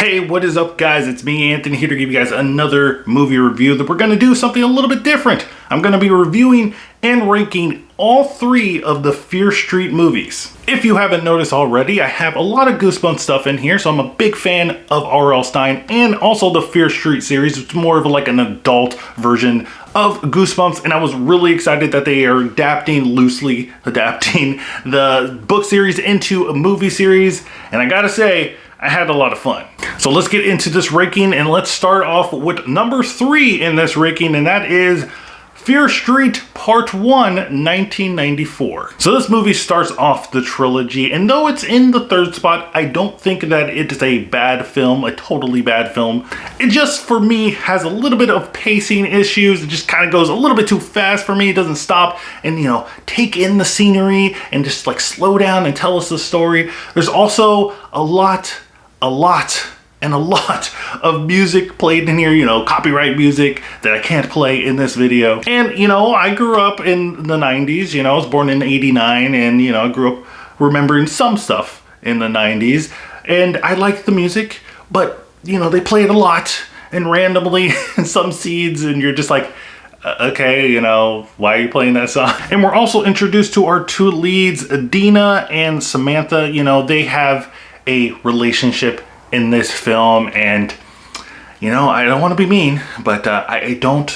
Hey, what is up guys? It's me, Anthony, here to give you guys another movie review that we're going to do something a little bit different. I'm going to be reviewing and ranking all three of the Fear Street movies. If you haven't noticed already, I have a lot of Goosebumps stuff in here, so I'm a big fan of R.L. Stine and also the Fear Street series. It's more of like an adult version of Goosebumps, and I was really excited that they are loosely adapting the book series into a movie series, and I gotta say, I had a lot of fun. So let's get into this ranking, and let's start off with number 3 in this ranking, and that is Fear Street Part 1, 1994. So this movie starts off the trilogy, and though it's in the third spot, I don't think that it is a bad film, a totally bad film. It just, for me, has a little bit of pacing issues. It just kind of goes a little bit too fast for me. It doesn't stop and, you know, take in the scenery and just like slow down and tell us the story. There's also a lot of music played in here, you know, copyright music that I can't play in this video. And, you know, I grew up in the 90s, you know, I was born in 89, and, you know, I grew up remembering some stuff in the 90s, and I liked the music, but, you know, they play it a lot and randomly in some scenes, and you're just like, okay, you know, why are you playing that song? And we're also introduced to our two leads, Dina and Samantha. You know, they have a relationship in this film, and you know, I don't want to be mean, but I don't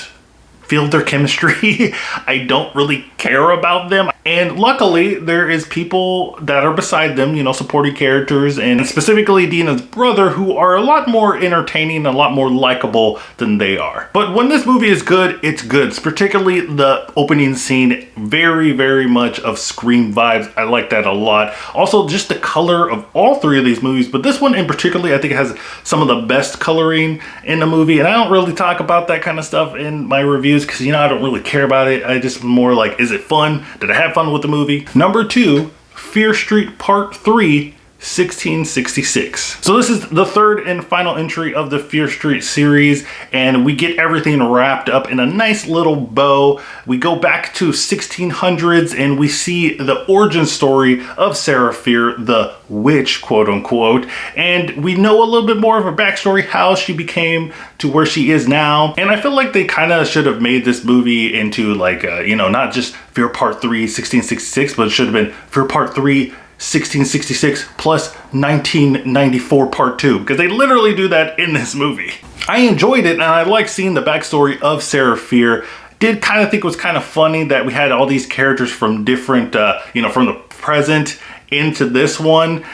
feel their chemistry. I don't really care about them, and luckily there is people that are beside them, you know, supporting characters, and specifically Dina's brother, who are a lot more entertaining, a lot more likable than they are. But when this movie is good, it's good. It's particularly the opening scene, very much of Scream vibes. I like that a lot. Also, just the color of all three of these movies, but this one in particular, I think it has some of the best coloring in the movie, and I don't really talk about that kind of stuff in my reviews because, you know, I don't really care about it. I just more like, is it fun? Did I have fun with the movie? Number 2, Fear Street Part 3, 1666. So this is the third and final entry of the Fear Street series, and we get everything wrapped up in a nice little bow. We go back to 1600s and we see the origin story of Sarah Fear, the witch, quote unquote, and we know a little bit more of her backstory, how she became to where she is now. And I feel like they kind of should have made this movie into like, you know, not just Fear Part 3, 1666, but it should have been Fear Part 3, 1666 plus 1994 Part 2, because they literally do that in this movie. I enjoyed it, and I like seeing the backstory of Sarah Fear. Did kind of think it was kind of funny that we had all these characters from different, you know, from the present into this one,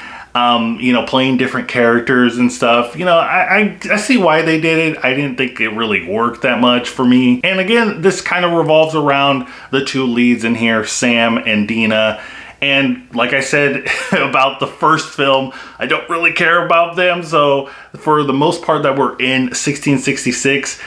you know, playing different characters and stuff. You know, I see why they did it. I didn't think it really worked that much for me. And again, this kind of revolves around the two leads in here, Sam and Dina. And like I said about the first film, I don't really care about them. So for the most part that we're in 1666,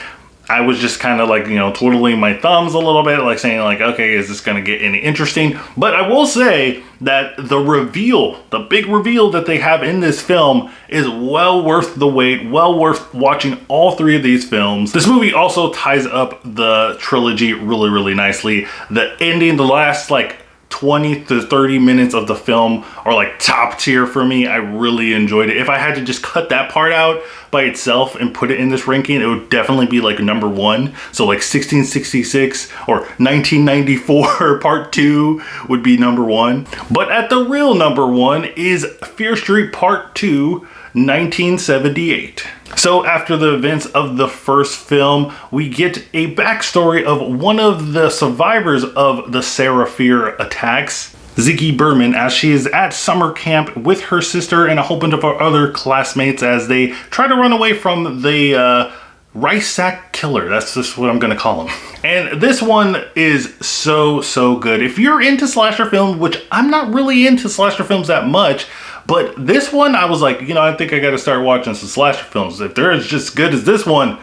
I was just kind of like, you know, twiddling my thumbs a little bit, like saying like, okay, is this going to get any interesting? But I will say that the reveal, the big reveal that they have in this film is well worth the wait, well worth watching all three of these films. This movie also ties up the trilogy really nicely. The ending, the last like 20 to 30 minutes of the film are like top tier for me. I really enjoyed it. If I had to just cut that part out by itself and put it in this ranking, it would definitely be like number 1. So like 1666 or 1994 Part 2 would be number 1. But at the real number 1 is Fear Street Part 2, 1978. So after the events of the first film, we get a backstory of one of the survivors of the Sarah Fear attacks, Ziggy Berman, as she is at summer camp with her sister and a whole bunch of her other classmates as they try to run away from the rice sack killer. That's just what I'm gonna call him. And this one is so good. If you're into slasher films, which I'm not really into slasher films that much, but this one, I was like, you know, I think I gotta start watching some slasher films. If they're as just good as this one,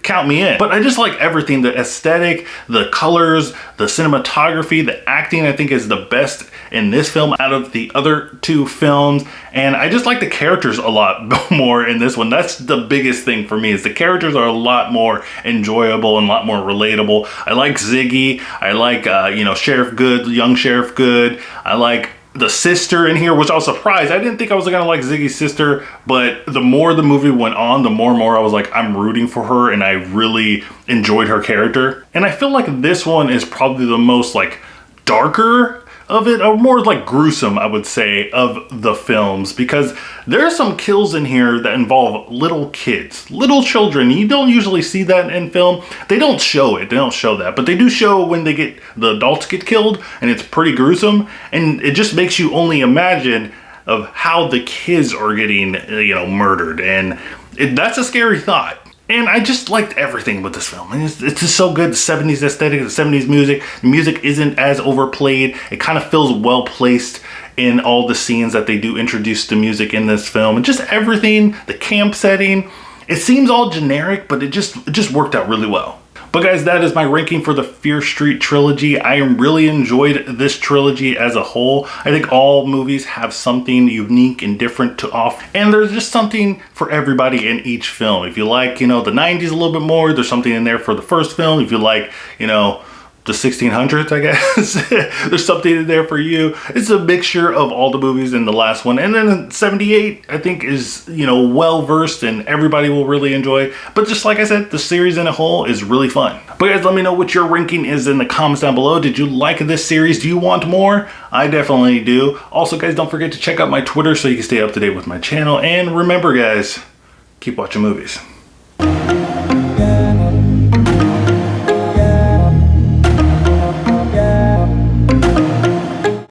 count me in. But I just like everything, the aesthetic, the colors, the cinematography, the acting, I think is the best in this film out of the other two films. And I just like the characters a lot more in this one. That's the biggest thing for me, is the characters are a lot more enjoyable and a lot more relatable. I like Ziggy. I like, you know, Sheriff Good, young Sheriff Good. I like the sister in here, which I was surprised. I didn't think I was gonna like Ziggy's sister, but the more the movie went on, the more and more I was like, I'm rooting for her, and I really enjoyed her character. And I feel like this one is probably the most like darker of it, or more like gruesome, I would say, of the films, because there's some kills in here that involve little kids, little children. You don't usually see that in film. They don't show it, they don't show that, but they do show when the adults get killed, and it's pretty gruesome, and it just makes you only imagine of how the kids are getting, murdered, and that's a scary thought. And I just liked everything with this film. It's just so good. The 70s aesthetic, the 70s music. The music isn't as overplayed. It kind of feels well placed in all the scenes that they do introduce the music in this film. And just everything, the camp setting. It seems all generic, but it just worked out really well. But guys, that is my ranking for the Fear Street trilogy. I really enjoyed this trilogy as a whole. I think all movies have something unique and different to offer. And there's just something for everybody in each film. If you like, the 90s a little bit more, there's something in there for the first film. If you like, the 1600s, I guess. There's something in there for you. It's a mixture of all the movies in the last one. And then 78, I think, is, well-versed and everybody will really enjoy. But just like I said, the series in a whole is really fun. But guys, let me know what your ranking is in the comments down below. Did you like this series? Do you want more? I definitely do. Also, guys, don't forget to check out my Twitter so you can stay up to date with my channel. And remember, guys, keep watching movies.